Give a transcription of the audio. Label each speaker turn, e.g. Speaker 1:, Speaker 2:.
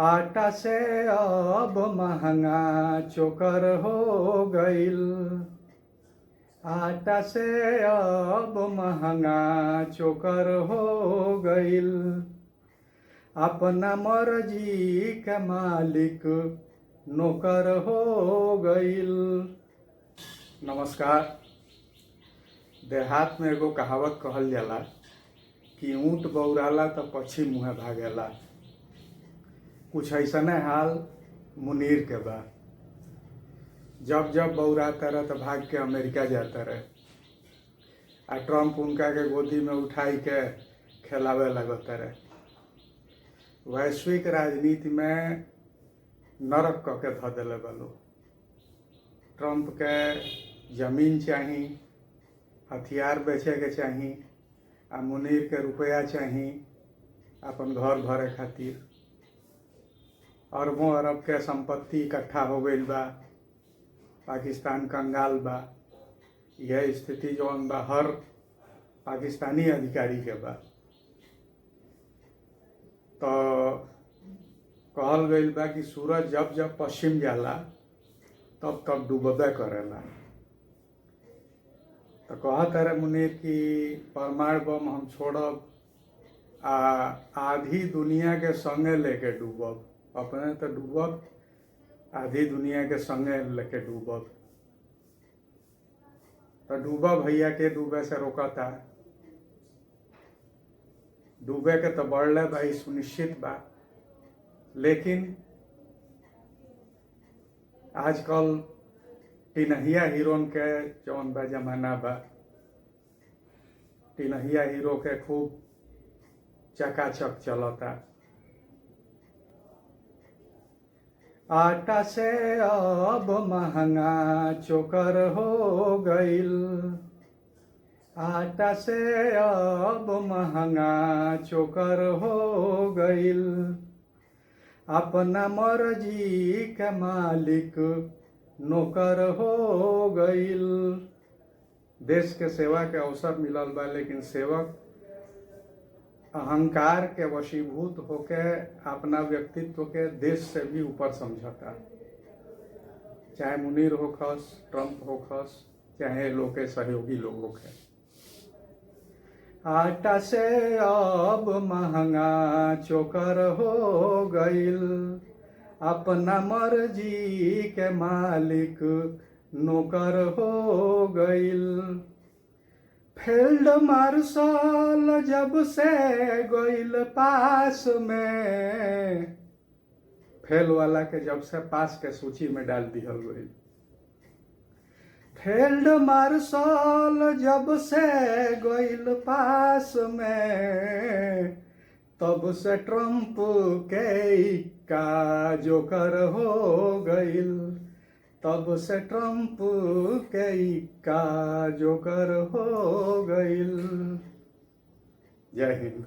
Speaker 1: आटा से अब महंगा चोकर हो गईल। आटा से अब महंगा चोकर हो गईल। अपना मर्जी के मालिक नौकर हो गईल। नमस्कार। देहात में एगो कहावत कहल जाला कि ऊँट बौराला तो पक्षी मुँहे भागेला। कुछ ऐसने हाल मुनीर के बा। जब जब बौराता रहे तो भाग के अमेरिका जाता रहे आ ट्रम्प उनका के गोदी में उठाई के खिलावे लगता रहे। वैश्विक राजनीति में नरक क के ध दिले बा लोग। ट्रम्प के जमीन चाही, हथियार बेचे के चाही, आ मुनीर के रुपया चाही अपन घर भरे खातिर। अरबों अरब के संपत्ति इकट्ठा हो गई बा। पाकिस्तान कंगाल बा। यह स्थिति जौन बा हर पाकिस्तानी अधिकारी के बा। तो कहल गई बा कि सूरज जब जब पश्चिम जाला तब तब डूबबे करेला। तो कहत रहे मुनीर कि परमाणु बम हम छोड़ब आ आधी दुनिया के संगे लेके डूबब। अपने तो डूबब, आधी दुनिया के संगे लेके डूबब। तो डूबा भैया के डूबे से रोकता। डूबे के तो बढ़ले भाई सुनिश्चित बा। लेकिन आजकल टिनहिया हीरोन के जौन बा जमाना बा। टिनहिया हीरो के खूब चकाचक चलता। आटा से अब महंगा चोकर हो गईल। आटा से अब महंगा चोकर हो गईल। अपना मर्जी के मालिक नौकर हो गईल। देश के सेवा के अवसर मिलल बा, लेकिन सेवक अहंकार के वशीभूत होके अपना व्यक्तित्व के देश से भी ऊपर समझता। चाहे मुनीर होखस, ट्रम्प होखस, चाहे लोग के सहयोगी लोग होखे। आटा से अब महंगा चोकर हो गईल। अपना मर्जी के मालिक नौकर हो गईल। फील्ड मार्शल जब से गईल पास में, फेल वाला के जब से पास के सूची में डाल दिहल गईल। फील्ड मार्शल जब से गईल पास में, तब से ट्रम्प के का जोकर हो गईल। तब से ट्रम्प के का जोकर हो गईल। जय हिंद।